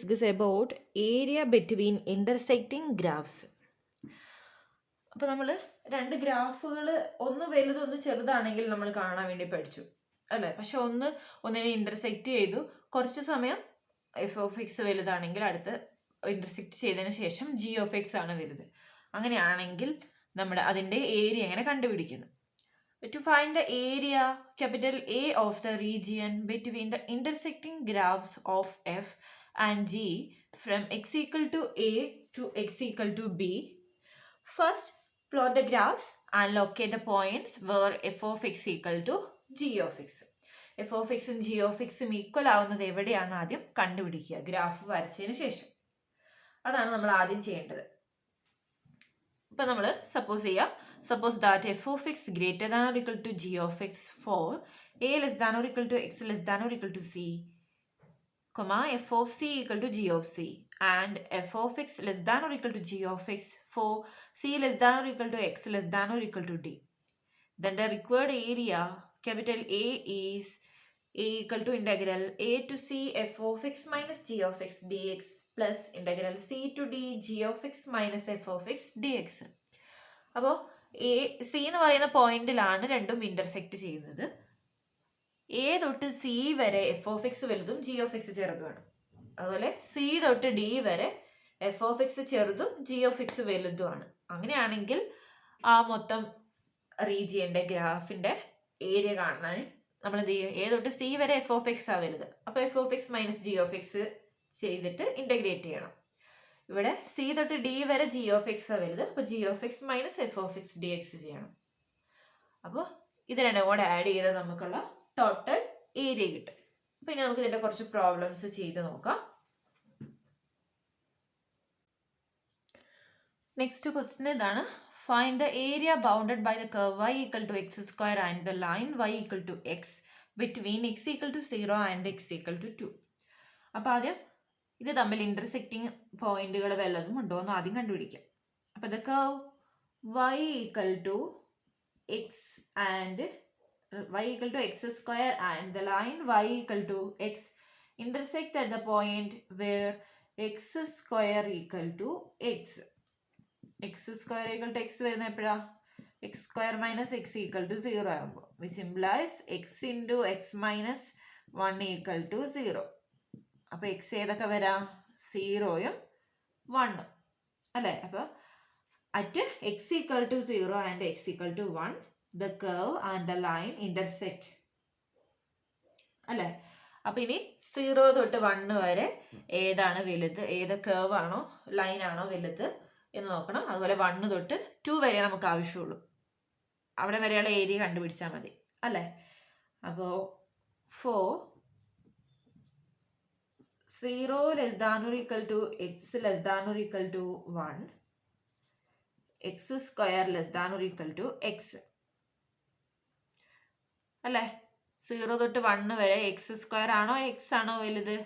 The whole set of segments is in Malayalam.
discuss about area between intersecting graphs. അപ്പോൾ നമ്മൾ രണ്ട് ഗ്രാഫുകൾ ഒന്ന് വലുത് ഒന്ന് ചെറുതാണെങ്കിൽ നമ്മൾ കാണാൻ വേണ്ടി പഠിച്ചു അല്ലേ. പക്ഷെ ഒന്നിനെ ഇന്റർസെക്റ്റ് ചെയ്തു, കുറച്ച് സമയം എഫ് ഓഫ് എക്സ് വലുതാണെങ്കിൽ അടുത്ത് ഇന്റർസെക്റ്റ് ചെയ്തതിന് ശേഷം ജി ഓഫ് എക്സ് ആണ് വലുത്. അങ്ങനെയാണെങ്കിൽ അതിൻ്റെ ഏരിയ എങ്ങനെ കണ്ടുപിടിക്കുന്നു? To find the area capital A of the region between the intersecting graphs of f and g from x equal to a to x equal to b, first plot the graphs and locate the points where f of x equal to g of x. f of x ഉം g of x ഉം ഈക്വൽ ആവുന്നത് എവിടെയാണെന്ന് ആദ്യം കണ്ടുപിടിക്കുക ഗ്രാഫ് വരച്ചതിന് ശേഷം. അതാണ് നമ്മൾ ആദ്യം ചെയ്യേണ്ടത്. ഇപ്പം നമ്മൾ suppose that f of x greater than or equal to g of x for a less than or equal to x less than or equal to c, f of c equal to g of c, and f of x less than or equal to g of x for c less than or equal to x less than or equal to d. Then the required area capital A is a equal to integral a to c f of x minus g of x dx plus integral c to d g of x minus f of x dx. അപ്പോൾ സി എന്ന് പറയുന്ന പോയിന്റിലാണ് രണ്ടും ഇന്റർസെക്റ്റ് ചെയ്യുന്നത്. എ തൊട്ട് സി വരെ എഫ് ഓഫ് എക്സ് വലുതും ജി ഓഫ് എക്സ് ചെറുതുമാണ്. അതുപോലെ സി തൊട്ട് ഡി വരെ എഫ് ഓഫ് എക്സ് ചെറുതും ജി ഓഫ് എക്സ് വലുതുമാണ്. അങ്ങനെയാണെങ്കിൽ ആ മൊത്തം റീജിയന്റെ ഗ്രാഫിന്റെ ഏരിയ കാണാൻ നമ്മൾ എന്ത് ചെയ്യും? എ തൊട്ട് സി വരെ എഫ് ഓഫ് എക്സ് ആ വലുത്. അപ്പോൾ F of X minus G of X ചെയ്തിട്ട് ഇന്റഗ്രേറ്റ് ചെയ്യണം. ഇവിടെ സി തൊട്ട് ഡി വരെ ജി ഓഫ് എക്സ് ആ വലുത്. അപ്പോൾ G of X minus F of X D X ചെയ്യണം. അപ്പോൾ ഇത് രണ്ടും കൂടെ ആഡ് ചെയ്ത് നമുക്കുള്ള ടോട്ടൽ ഏരിയ കിട്ടും. അപ്പോൾ ഇനി നമുക്ക് ഇതിന്റെ കുറച്ച് പ്രോബ്ലംസ് ചെയ്ത് നോക്കാം. നെക്സ്റ്റ് ക്വസ്റ്റ്യൻ ഇതാണ്. Find the area bounded by the curve y equal to x square and the line y equal to x between x equal to 0 and x equal to 2. അപ്പോൾ ആദ്യം ഇത് തമ്മിൽ ഇന്റർസെക്റ്റിംഗ് പോയിന്റുകൾ വല്ലതും ഉണ്ടോ എന്ന് ആദ്യം കണ്ടുപിടിക്കാം. അപ്പോൾ the curve y equal to x and y equal to x square and the line y equal to x intersect at the point where x square equal to x. x square equal to x വരുന്ന എപ്പോഴാ? x square minus x equal to 0 ആകുമ്പോൾ, which implies x into x minus 1 equal to 0. അപ്പോൾ x ഏതൊക്കെ വരാം? 0യും 1ഉം അല്ലേ. അപ്പോൾ at x equal to 0 and x equal to 1 the curve and the line intersect അല്ലേ. അപ്പോൾ ഇനി 0 തൊട്ട് 1 വരെ ഏതാണ് വലുത്, ഏത് കർവ് ആണോ ലൈൻ ആണോ വലുത് എന്ന് നോക്കണം. അതുപോലെ 1 തൊട്ട് 2 വരെ നമുക്ക് ആവശ്യമുള്ളൂ. അവിടെ വരെയുള്ള ഏരിയ കണ്ടുപിടിച്ചാൽ മതി അല്ലേ. അപ്പോൾ 0 less than or equal to x less than or equal to 1, x square less than or equal to x അല്ലേ. 0 തൊട്ട് 1 വരെ എക്സ് സ്ക്വയർ ആണോ എക്സ് ആണോ വലുത്?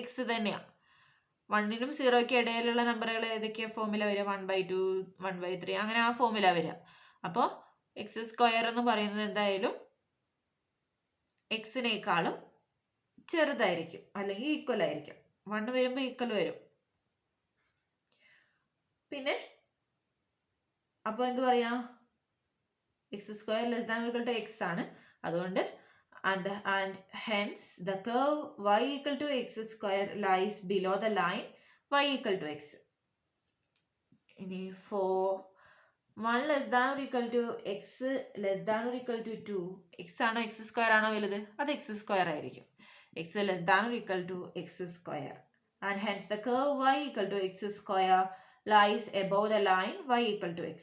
എക്സ് തന്നെയാണ്. 1നും 0ക്കും ഇടയിലുള്ള നമ്പറുകൾ ഏതൊക്കെയാണ് ഫോമില വരിക? 1/2 1/3 അങ്ങനെ ആ ഫോമില വരിക. അപ്പോൾ എക്സ് സ്ക്വയർ എന്ന് പറയുന്നത് എന്തായാലും എക്സിനേക്കാളും ചെറുതായിരിക്കും അല്ലെങ്കിൽ ഈക്വൽ ആയിരിക്കും. 1 വരുമ്പോൾ ഈക്വൽ വരും. പിന്നെ അപ്പോൾ എന്ത് പറയാ? X square less than equal to x ആണ്. അതുകൊണ്ട് and hence the curve y equal to x square lies below the line y equal to x. ഇനി for 1 less than or equal to x less than or equal to 2, x ആണോ x സ്ക്വയർ ആണോ വലുത്? അത് x സ്ക്വയർ ആയിരിക്കും. x less than or equal to x square and hence the curve y equal to x square lies above the line y equal to x.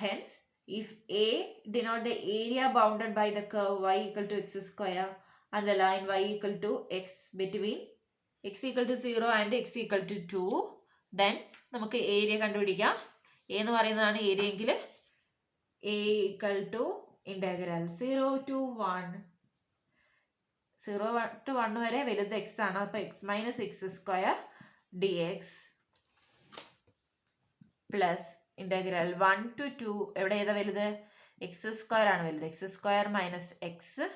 Hence if A denote the area bounded by the curve y equal to x square and the line y equal to x between x equal to 0 and x equal to 2, then നമുക്ക് ഏരിയ കണ്ടുപിടിക്കാം. A എന്ന് പറയുന്നതാണ് ഏരിയ എങ്കിൽ A equal to integral 0 to 1 0 to 1 വരെ വലുത് x ആണ്. അപ്പോൾ x minus x square dx plus integral 1 to 2 എവിടെ ഏതാ വലുത്? എക്സ് സ്ക്വയർ ആണ് വലുത്. X square minus X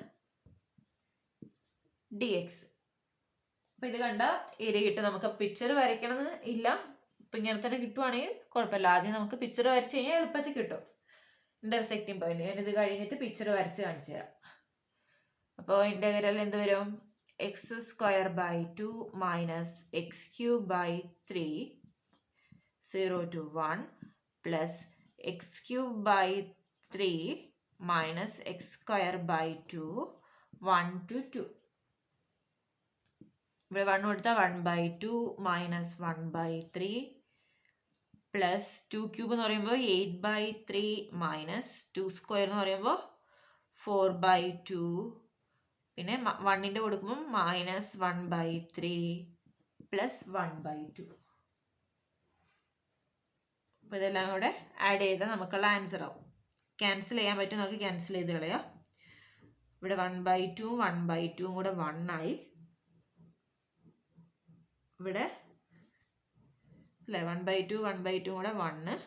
D X അപ്പൊ ഇത് കണ്ട ഏരിയ കിട്ടും. നമുക്ക് പിക്ചർ വരയ്ക്കണമെന്ന് ഇല്ല, ഇപ്പൊ ഇങ്ങനെ തന്നെ കിട്ടുവാണെങ്കിൽ കുഴപ്പമില്ല. ആദ്യം നമുക്ക് പിക്ചർ വരച്ച് കഴിഞ്ഞാൽ എളുപ്പത്തിൽ കിട്ടും ഇന്റർസെക്റ്റിംഗ് പോയിന്റ്. ഞാനിത് കഴിഞ്ഞിട്ട് പിക്ചർ വരച്ച് കാണിച്ചു തരാം. അപ്പോൾ ഇന്റഗ്രൽ എന്ത് വരും? X square by 2 minus x cube by 3 0 to 1 plus x cube by 3 minus x square by 2 1 to 2. ഇവിടെ 1 കൊടുത്താൽ 1/2 മൈനസ് 1/3 പ്ലസ് 2 ക്യൂബ് എന്ന് പറയുമ്പോൾ 8/3 മൈനസ് 2 സ്ക്വയർ എന്ന് പറയുമ്പോൾ 4/2 പിന്നെ 1ന്റെ കൊടുക്കുമ്പോൾ മൈനസ് 1/3 പ്ലസ് 1/2. അപ്പോൾ ഇതെല്ലാം കൂടെ ആഡ് ചെയ്താൽ നമുക്കുള്ള ആൻസർ ആവും. ക്യാൻസൽ ചെയ്യാൻ പറ്റും, നമുക്ക് ക്യാൻസൽ ചെയ്ത് കളയാം. ഇവിടെ 1/2 1/2 കൂടെ 1 ആയി. ഇവിടെ അല്ലേ 1/2 1/2 കൂടെ 1,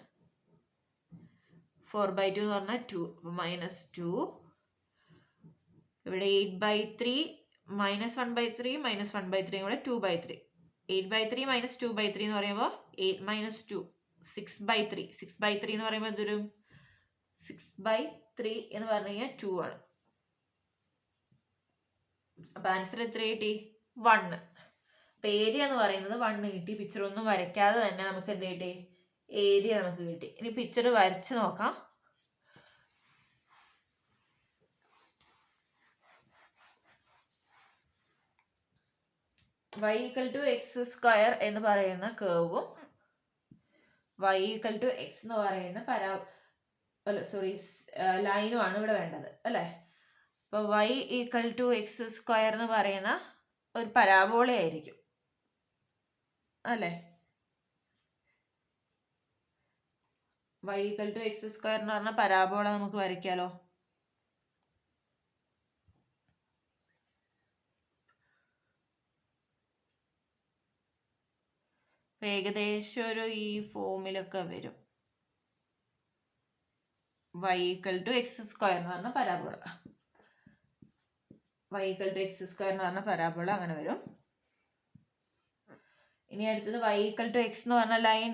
4/2 എന്ന് പറഞ്ഞാൽ 2, മൈനസ് 2. ഇവിടെ 8/3 മൈനസ് 1/3 മൈനസ് 1/3 കൂടെ 2/3. 8/3 മൈനസ് 2/3 എന്ന് പറയുമ്പോൾ 8 മൈനസ് 2 6/3. 6/3 എന്ന് പറയുമ്പോൾ എന്തൊരു 6/3 എന്ന് പറഞ്ഞു കഴിഞ്ഞാൽ 2 ആണ്. അപ്പൊ ആൻസർ എത്ര കിട്ടി? 1. അപ്പൊ ഏരിയ എന്ന് പറയുന്നത് 1 കിട്ടി. പിക്ചർ ഒന്നും വരയ്ക്കാതെ തന്നെ നമുക്ക് എന്ത് കിട്ടി? ഏരിയ നമുക്ക് കിട്ടി. ഇനി പിക്ചർ വരച്ച് നോക്കാം. y equal to x square എന്ന് പറയുന്ന കേർവും y equal to x എന്ന് പറയുന്ന ലൈനും ആണ് ഇവിടെ വേണ്ടത് അല്ലേ? അപ്പൊ y equal to x square എന്ന് പറയുന്ന ഒരു പരാബോള ആയിരിക്കും അല്ലേ? y equal to x square എന്ന് പറഞ്ഞ പരാബോള നമുക്ക് വരയ്ക്കാലോ. ഏകദേശം ഒരു ഈ ഫോമിലൊക്കെ വരും. y equal to x square എന്ന് പറഞ്ഞ parabola, y equal to x square എന്ന് പറഞ്ഞ പരാബോള അങ്ങനെ വരും. ഇനി അടുത്തത് y equal to x എന്ന് പറഞ്ഞ ലൈൻ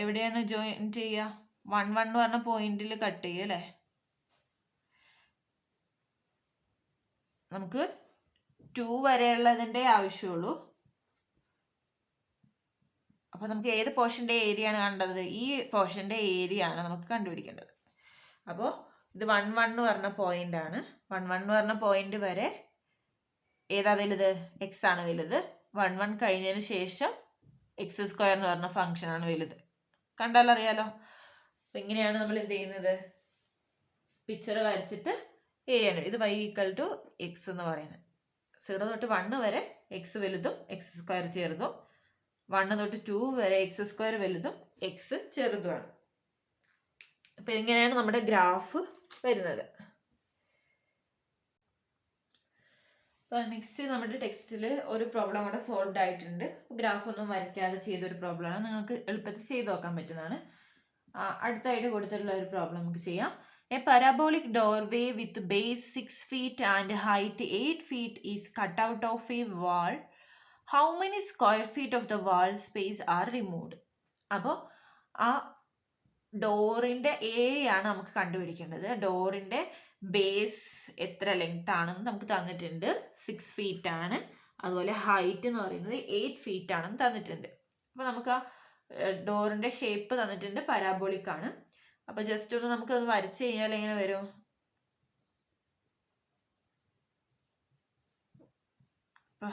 എവിടെയാണ് ജോയിൻ ചെയ്യുക? 1 1 എന്ന് പറഞ്ഞ പോയിന്റിൽ കട്ട് ചെയ്യും അല്ലേ? നമുക്ക് 2 വരെയുള്ളതിൻ്റെ ആവശ്യമുള്ളൂ. അപ്പൊ നമുക്ക് ഏത് പോർഷന്റെ ഏരിയ ആണ് കണ്ടത്? ഈ പോർഷന്റെ ഏരിയ ആണ് നമുക്ക് കണ്ടുപിടിക്കേണ്ടത്. അപ്പോൾ ഇത് 1 1 എന്ന് പറഞ്ഞ പോയിന്റ് ആണ്. 1 1 എന്ന് പറഞ്ഞ പോയിന്റ് വരെ ഏതാ വലുത്? എക്സ് ആണ് വലുത്. 1 1 കഴിഞ്ഞതിന് ശേഷം എക്സ് സ്ക്വയർ എന്ന് പറഞ്ഞ ഫംഗ്ഷൻ ആണ് വലുത്. കണ്ടാൽ അറിയാലോ. അപ്പൊ ഇങ്ങനെയാണ് നമ്മൾ എന്ത് ചെയ്യുന്നത്? പിക്ചർ വരച്ചിട്ട് ഏരിയ. ഇത് y equal to x എന്ന് പറയുന്നത്. 0 തൊട്ട് 1 വരെ എക്സ് വലുതും എക്സ് സ്ക്വയർ ചെറുതും, 1 തൊട്ട് 2 വരെ എക്സ് സ്ക്വയർ വലുതും എക്സ് ചെറുതുമാണ്. അപ്പൊ ഇങ്ങനെയാണ് നമ്മുടെ ഗ്രാഫ് വരുന്നത്. നെക്സ്റ്റ് നമ്മുടെ ടെക്സ്റ്റിൽ ഒരു പ്രോബ്ലം കൂടെ സോൾവ് ആയിട്ടുണ്ട്. ഗ്രാഫ് ഒന്നും വരയ്ക്കാതെ ചെയ്തൊരു പ്രോബ്ലമാണ്. നിങ്ങൾക്ക് എളുപ്പത്തിൽ ചെയ്ത് നോക്കാൻ പറ്റുന്നതാണ്. അടുത്തായിട്ട് കൊടുത്തിട്ടുള്ള ഒരു പ്രോബ്ലം നമുക്ക് ചെയ്യാം. A parabolic doorway with base 6 feet and height 8 feet is cut out of a wall. How many square feet of the wall space are removed? അപ്പോൾ ആ ഡോറിന്റെ ഏരിയ ആണ് നമുക്ക് കണ്ടുപിടിക്കേണ്ടത്. ഡോറിന്റെ ബേസ് എത്ര ലെങ്ത് ആണെന്ന് നമുക്ക് തന്നിട്ടുണ്ട്. 6 feet ആണ്. അതുപോലെ ഹൈറ്റ് എന്ന് പറയുന്നത് 8 feet ആണെന്ന് തന്നിട്ടുണ്ട്. അപ്പൊ നമുക്ക് ആ ഡോറിന്റെ ഷേപ്പ് തന്നിട്ടുണ്ട്, പരാബോളിക് ആണ്. അപ്പൊ ജസ്റ്റ് ഒന്ന് നമുക്ക് അത് വരച്ചു കഴിഞ്ഞാൽ എങ്ങനെ വരും?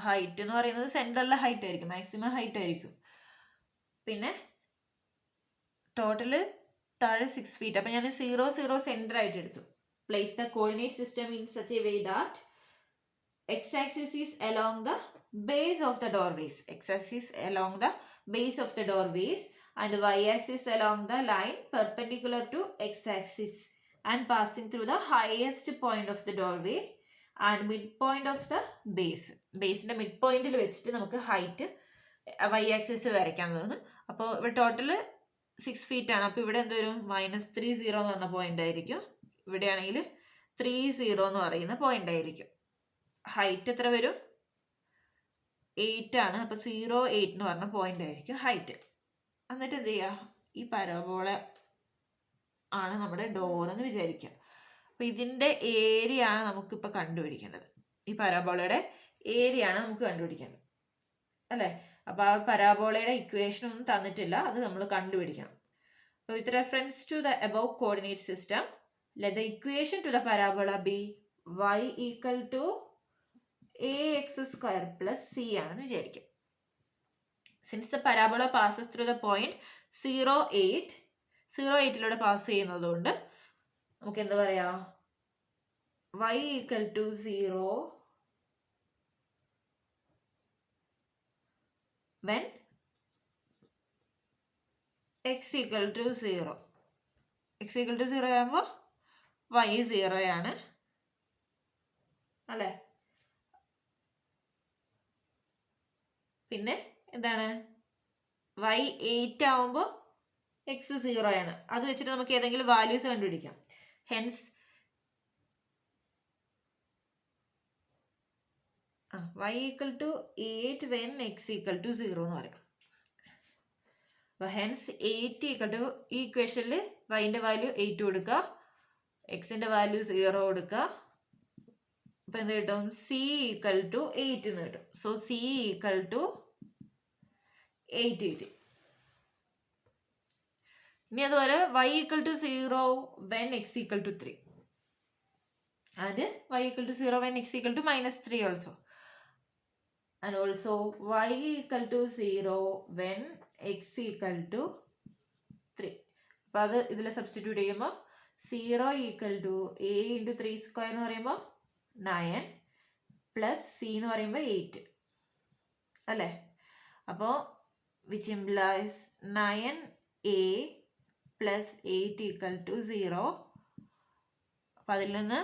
ഹൈറ്റ് എന്ന് പറയുന്നത് സെന്ററിലെ ഹൈറ്റ് ആയിരിക്കും, മാക്സിമം ഹൈറ്റ് ആയിരിക്കും. പിന്നെ ടോട്ടല് താഴെ 6 feet. അപ്പൊ ഞാൻ 0 0 സെന്റർ ആയിട്ട് എടുത്തു. Place the coordinate system in such a way that x axis is along the base of the doorways. X axis along the base of the doorways and y axis along the line perpendicular to x axis and passing through the highest point of the doorway and midpoint of the base. ബേസിന്റെ മിഡ് പോയിന്റിൽ വെച്ചിട്ട് നമുക്ക് ഹൈറ്റ് y ആക്സിസ് വരയ്ക്കാൻ തോന്നുന്നു. അപ്പോൾ ഇവിടെ ടോട്ടൽ 6 feet ആണ്. അപ്പോൾ ഇവിടെ എന്ത് വരും? -30 എന്ന് പറഞ്ഞ പോയിന്റ് ആയിരിക്കും. ഇവിടെയാണെങ്കിൽ 30 എന്ന് പറയുന്ന പോയിന്റ് ആയിരിക്കും. ഹൈറ്റ് എത്ര വരും? 8 ആണ്. അപ്പോൾ 0, 8 എന്ന് പറഞ്ഞ പോയിന്റ് ആയിരിക്കും ഹൈറ്റ്. എന്നിട്ട് എന്ത് ചെയ്യുക, ഈ പരാബോള ആണ് നമ്മുടെ ഡോർ എന്ന് വിചാരിക്കുക. അപ്പോൾ ഇതിൻ്റെ ഏരിയ ആണ് നമുക്കിപ്പോൾ കണ്ടുപിടിക്കേണ്ടത്. ഈ പരാബോളയുടെ ഏരിയ ആണ് നമുക്ക് കണ്ടുപിടിക്കേണ്ടത് അല്ലേ. അപ്പോൾ ആ പരാബോളയുടെ ഇക്വേഷൻ ഒന്നും തന്നിട്ടില്ല, അത് നമ്മൾ കണ്ടുപിടിക്കണം. So with reference to the above coordinate system, let the equation to the parabola be y equal to ax square plus c ആണെന്ന് വിചാരിക്കും. Since the parabola passes through the point 0, 8, 0, 8ലൂടെ pass ചെയ്യുന്നതുകൊണ്ട് നമുക്ക് എന്താ പറയാ, y equal to 0 when x equal to 0. x equal to 0 ആകുമ്പോൾ y 0 ആണ് അല്ലേ. പിന്നെ എന്താണ്, y 8 ആവുമ്പോൾ x 0 ആണ്. അത് വെച്ചിട്ട് നമുക്ക് ഏതെങ്കിലും വാല്യൂസ് കണ്ടുപിടിക്കാം. Hence y equal to 8 when x equal to 0 എന്ന് പറയാം. അപ്പോൾ ഹെൻസ് 8 ഈക്വൽ ടു, ഈ ഇക്വേഷനിൽ വൈൻ്റെ വാല്യൂ 8 കൊടുക്കുക, എക്സിൻ്റെ വാല്യൂ 0 കൊടുക്കുക. അപ്പോൾ എന്ത് കിട്ടും, c ഈക്വൽ ടു 8 എന്ന് കിട്ടും. സോ c ഈക്വൽ ടു 8 കിട്ടി. ഇനി അതുപോലെ y equal to 0 when x equal to 3 and y equal to 0 when x equal to -3 also. And also y equal to 0 when x equal to 3. അപ്പോൾ അത് ഇതിൽ സബ്സ്റ്റിറ്റ്യൂട്ട് ചെയ്യുമ്പോൾ 0 equal to a into 3 square എന്ന് പറയുമ്പോൾ 9 plus c എന്ന് പറയുമ്പോൾ 8 അല്ലേ. അപ്പോൾ which implies 9a plus 8 equal to 0. അപ്പോൾ അതിൽ നിന്ന്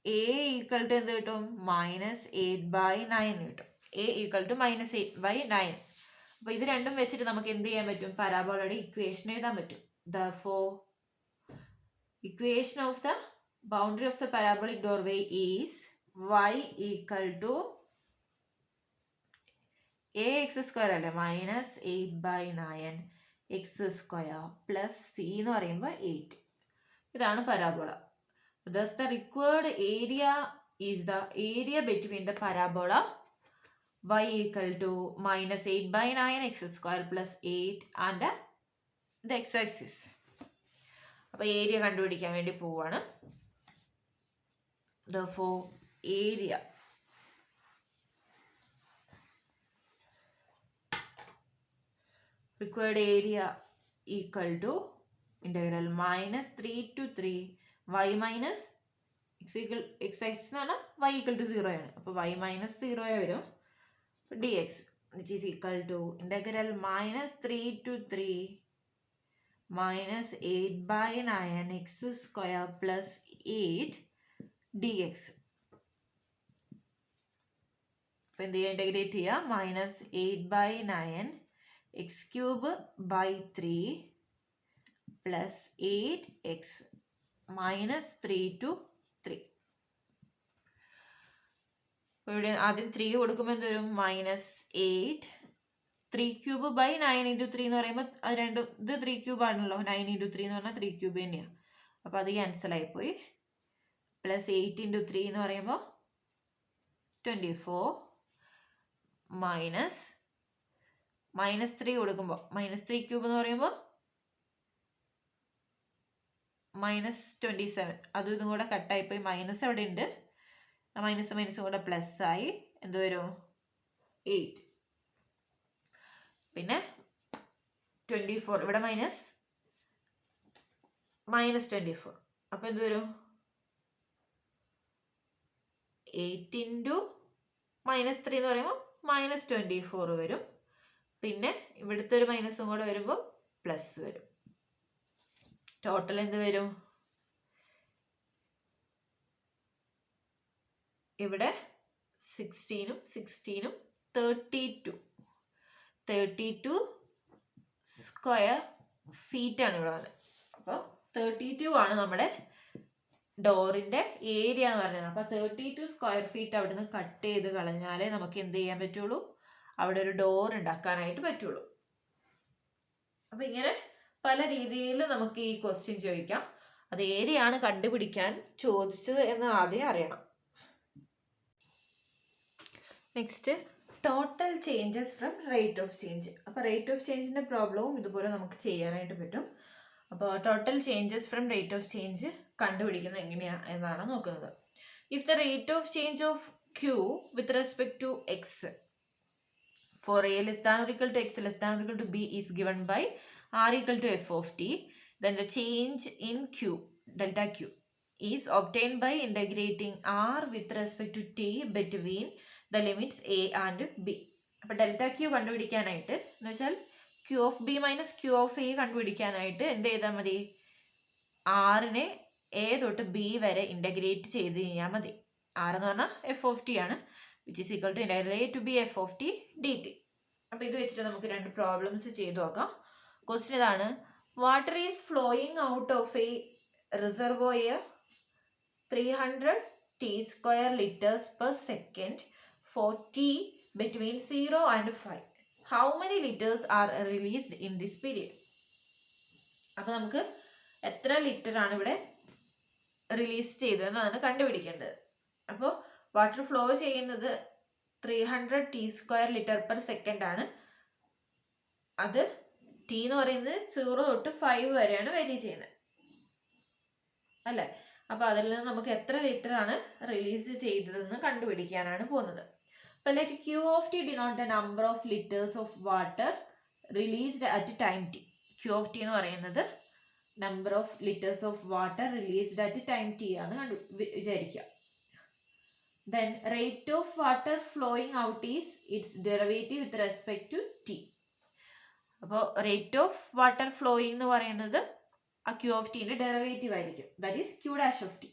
a ഈക്വൽ ടു എന്ത് കിട്ടും, -8/9 കിട്ടും. a equal to -8/9. അപ്പോൾ ഇത് രണ്ടും വെച്ചിട്ട് നമുക്ക് എന്ത് ചെയ്യാൻ പറ്റും, പരാബോളയുടെ ഇക്വേഷൻ എഴുതാൻ പറ്റും. Therefore, equation of the boundary of the parabolic doorway is y equal to ax square അല്ലേ, -8/9 x square plus c എന്ന് പറയുമ്പോൾ 8. ഇതാണ് parabola. Thus the required area is the area between the parabola y equal to -8/9 x square plus 8 and the x-axis. അപ്പോൾ ഏരിയ കണ്ടുപിടിക്കാൻ വേണ്ടി പോവാണ്. Therefore area required area equal to integral -3 to 3 y minus x-axis എന്ന് പറഞ്ഞാൽ y equal to 0 ആണ്. അപ്പോൾ y -0 വരും. dx which is equal to integral -3 to 3 -8/9 x square plus 8 dx. അപ്പോൾ എന്ത് ചെയ്യുക, ഇൻ്റഗ്രേറ്റ് ചെയ്യുക. -8/9 x cube by 3 plus 8x -3 to 3. അപ്പോൾ ഇവിടെ ആദ്യം 3 കൊടുക്കുമ്പോൾ എന്ത് വരും, -8 3 ക്യൂബ് ബൈ 9 into 3 എന്ന് പറയുമ്പോൾ അത് രണ്ടും, ഇത് 3 ക്യൂബ് ആണല്ലോ, 9 into 3 എന്ന് പറഞ്ഞാൽ 3 ക്യൂബ് തന്നെയാണ്. അപ്പോൾ അത് ക്യാൻസൽ ആയിപ്പോയി. പ്ലസ് 8 into 3 എന്ന് പറയുമ്പോൾ 24 -3 കൊടുക്കുമ്പോൾ -3 ക്യൂബ് എന്ന് പറയുമ്പോൾ -27. അതും ഇതും കൂടെ കട്ടായിപ്പോയി, മൈനസ് അവിടെ ഉണ്ട്, മൈനസും കൂടെ പ്ലസ് ആയി, എന്ത് വരും 8. പിന്നെ 24 ഇവിടെ -24. അപ്പോൾ എന്ത് വരും, 8 into -3 എന്ന് പറയുമ്പോൾ -24 വരും. പിന്നെ ഇവിടുത്തെ ഒരു മൈനസും കൂടെ വരുമ്പോൾ പ്ലസ് വരും. ടോട്ടൽ എന്ത് വരും, ഇവിടെ 16ഉം 16ഉം 32 സ്ക്വയർ ഫീറ്റ് ആണ് ഇവിടെ വന്നത്. അപ്പോൾ 32 ആണ് നമ്മുടെ ഡോറിൻ്റെ ഏരിയ എന്ന് പറയുന്നത്. അപ്പോൾ 32 സ്ക്വയർ ഫീറ്റ് അവിടെ നിന്ന് കട്ട് ചെയ്ത് കളഞ്ഞാലേ നമുക്ക് എന്ത് ചെയ്യാൻ പറ്റുള്ളൂ, അവിടെ ഒരു ഡോർ ഉണ്ടാക്കാനായിട്ട് പറ്റുള്ളൂ. അപ്പം ഇങ്ങനെ പല രീതിയിൽ നമുക്ക് ഈ ക്വസ്റ്റ്യൻ ചോദിക്കാം. അത് ഏരിയയാണ് കണ്ടുപിടിക്കാൻ ചോദിച്ചത് എന്ന് ആദ്യം അറിയണം. Next total changes from rate of change. അപ്പോൾ റേറ്റ് ഓഫ് ചേഞ്ചിൻ്റെ പ്രോബ്ലവും ഇതുപോലെ നമുക്ക് ചെയ്യാനായിട്ട് പറ്റും. അപ്പോൾ total changes from rate of change കണ്ടുപിടിക്കുന്നത് എങ്ങനെയാണ് എന്നാണ് നോക്കുന്നത്. If the rate of change of Q with respect to x for a less than or equal to x less than or equal to b is given by r equal to f of t, then the change in q delta q is obtained by integrating r with respect to t between the limits a and b. അപ്പോൾ ഡെൽറ്റ ക്യൂ കണ്ടുപിടിക്കാനായിട്ട് എന്ന് വെച്ചാൽ q of b minus q of a കണ്ടുപിടിക്കാനായിട്ട് എന്ത് ചെയ്താൽ മതി, ആറിനെ എ തൊട്ട് ബി വരെ ഇൻ്റഗ്രേറ്റ് ചെയ്ത് കഴിഞ്ഞാൽ മതി. ആർ എന്ന് പറഞ്ഞാൽ എഫ് ഓഫ് ടി ആണ്, which is equal to integral a to b f of t dt. അപ്പോൾ ഇത് വെച്ചിട്ട് നമുക്ക് രണ്ട് പ്രോബ്ലംസ് ചെയ്തു നോക്കാം. ക്വസ്റ്റ്യൻ ഇതാണ്, water is flowing out of A reservoir 300 t square liters per second for t between 0 and 5. How many liters are released in this period? അപ്പോൾ നമുക്ക് എത്ര ലിറ്റർ ആണ് ഇവിടെ റിലീസ് ചെയ്തതെന്നാണ് കണ്ടുപിടിക്കേണ്ടത്. അപ്പോൾ വാട്ടർ ഫ്ലോ ചെയ്യുന്നത് 300 t square litre per second ആണ്. അത് ടി എന്ന് പറയുന്നത് 0 തൊട്ട് 5 വരെയാണ് വേരി ചെയ്യുന്നത് അല്ലേ. അപ്പോൾ അതിൽ നിന്ന് നമുക്ക് എത്ര ലിറ്റർ ആണ് റിലീസ് ചെയ്തതെന്ന് കണ്ടുപിടിക്കാനാണ് പോകുന്നത്. അപ്പോൾ let Q of T denote the number of litres of water released at time T. Q of T എന്ന് പറയുന്നത് number of litres of water released at time T ആണ് വിചാരിക്കുക. Then rate of water flowing out is its derivative with respect to t. അപ്പോൾ റേറ്റ് ഓഫ് വാട്ടർ ഫ്ലോയിങ് എന്ന് പറയുന്നത് ആ ക്യൂ ഓഫ് ടിന്റെ ഡെറിവേറ്റീവ് ആയിരിക്കും, that is Q dash of T.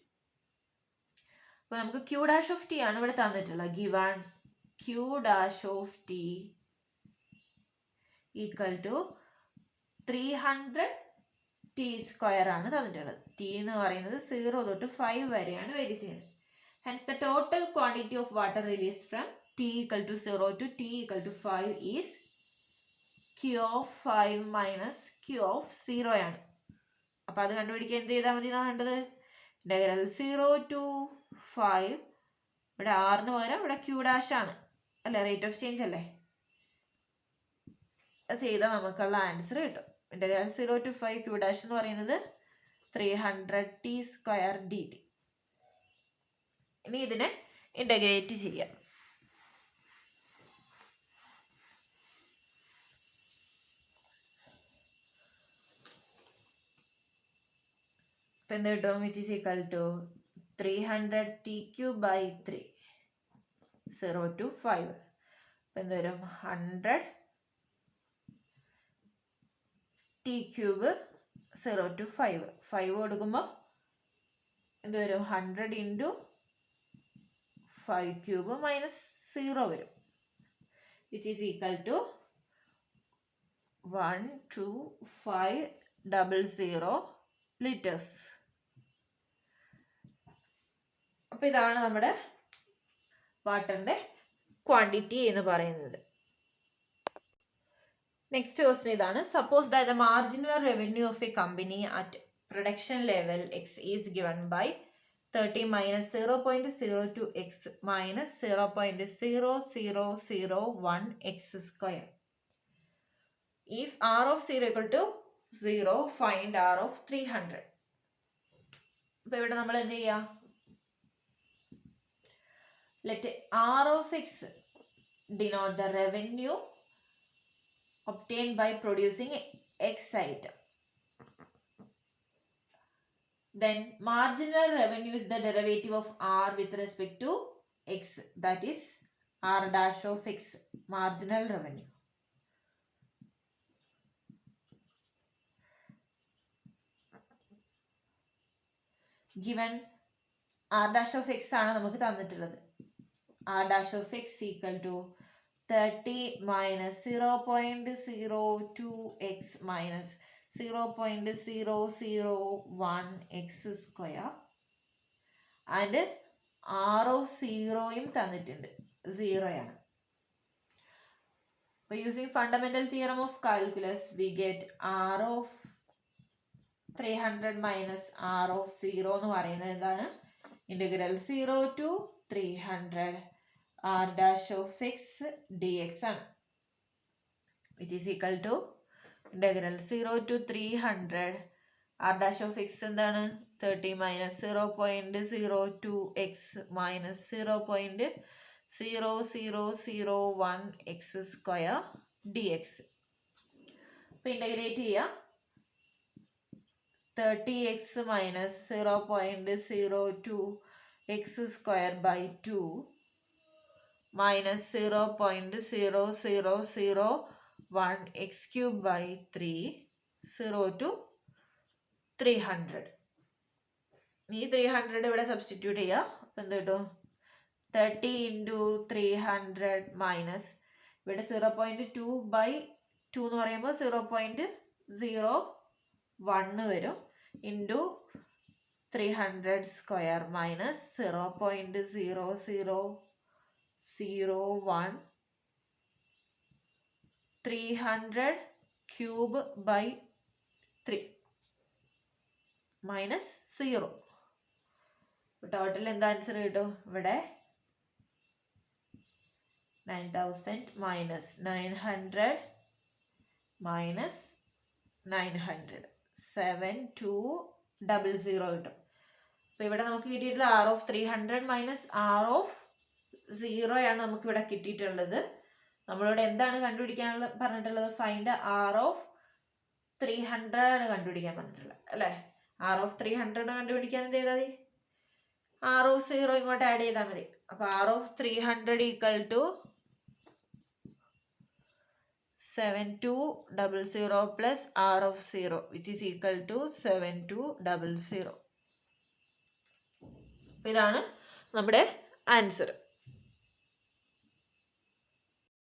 അപ്പോൾ നമുക്ക് ക്യൂ ഡാഷ് ഓഫ് ടി ആണ് ഇവിടെ തന്നിട്ടുള്ളത്. Given Q dash of T equal to 300 t square ആണ് തന്നിട്ടുള്ളത്. ടി എന്ന് പറയുന്നത് 0 തൊട്ട് 5 വരെയാണ് വേരി ചെയ്യുന്നത്. Hence the total quantity of water released from t equal to 0 to t equal to 5 is q of 5 minus q of 0 ആണ്. അപ്പോൾ അത് കണ്ടുപിടിക്കാൻ എന്ത് ചെയ്താൽ മതി എന്നാണ് വേണ്ടത്, ഇന്റഗ്രൽ 0 to 5, ഇവിടെ ആറിന് പകരം ഇവിടെ ക്യൂ ഡാഷ് ആണ് അല്ലേ, റേറ്റ് ഓഫ് ചേഞ്ച് അല്ലേ, അത് ചെയ്താൽ നമുക്കുള്ള ആൻസർ കിട്ടും. ഇന്റഗ്രൽ 0 to 5 ക്യൂ ഡാഷ് എന്ന് പറയുന്നത് 300 t സ്ക്വയർ dt. ഇനി ഇതിനെ ഇൻ്റഗ്രേറ്റ് ചെയ്യാം. അപ്പം എന്ത് കിട്ടും, which is equal to 300 t cube by 3 0 to 5. അപ്പം എന്ത് വരും, 100 t ക്യൂബ് 0 to 5. 5 കൊടുക്കുമ്പോൾ എന്ത് വരും, 100 ഇൻറ്റു 5 ക്യൂബ് മൈനസ് 0 വരും, which is equal to 12500 litres. അപ്പോൾ ഇതാണ് നമ്മുടെ വാട്ടറിൻ്റെ ക്വാണ്ടിറ്റി എന്ന് പറയുന്നത്. നെക്സ്റ്റ് ക്വസ്റ്റ്യൻ ഇതാണ്, suppose that the marginal revenue of a company at production level x is given by 30 minus 0.02 x minus 0.0001 x square. If r of 0 equal to 0, find r of 300. അപ്പോൾ ഇവിടെ നമ്മൾ എന്ത് ചെയ്യാം, let r of x denote the revenue obtained by producing x item. Then marginal revenue is the derivative of r with respect to x, that is r dash of x, marginal revenue. Given r dash of x ആണ് നമുക്ക് തന്നിട്ടുള്ളത്. r dash of x equal to 30 minus 0.02x minus 0.001 x square and r of സീറോയും തന്നിട്ടുണ്ട്, 0 ആണ്. അപ്പോൾ using fundamental theorem of calculus we get r of 300 minus R of 0 എന്ന് പറയുന്നത് എന്താണ്? Integral 0 to 300 r dash of x dx ആണ്, which is equal to integral 0 to 300 r dash of x എന്താണ്? 30 minus 0.02 x minus 0.0001 x square dx. അപ്പോൾ ഇൻ്റഗ്രേറ്റ് ചെയ്യുക. 30x minus 0.02 x square by 2 minus 0.0001 x cube by 3, 0 to 300. ഈ 300 ഇവിടെ സബ്സ്റ്റിറ്റ്യൂട്ട് ചെയ്യുക. അപ്പം എന്ത് കിട്ടും? 30 into 300 മൈനസ് ഇവിടെ 0.2 by 2 എന്ന് പറയുമ്പോൾ 0.01 വരും, into 300 square minus 0.0001 300 cube by 3 minus 0. Total എന്താ ആൻസർ കിട്ടും? ഇവിടെ 9000 മൈനസ് 900 മൈനസ് 900 7200 കിട്ടും. അപ്പോൾ ഇവിടെ നമുക്ക് കിട്ടിയിട്ടുള്ള R of 300 minus R of 0 ആണ് നമുക്ക് ഇവിടെ കിട്ടിയിട്ടുള്ളത്. നമ്മളിവിടെ എന്താണ് കണ്ടുപിടിക്കാനുള്ള പറഞ്ഞിട്ടുള്ളത്? ഫൈൻഡ് ആർ ഓഫ് 300 ആണ് കണ്ടുപിടിക്കാൻ പറഞ്ഞിട്ടുള്ളത് അല്ലേ? ആർ ഓഫ് 300 കണ്ടുപിടിക്കാൻ എന്ത് ചെയ്താൽ മതി? ആർ ഓഫ് 0 ഇങ്ങോട്ട് ആഡ് ചെയ്താൽ മതി. അപ്പോൾ R of 300 equal to 7200 plus R of 0 which is equal to 7200. ഇതാണ് നമ്മുടെ ആൻസർ.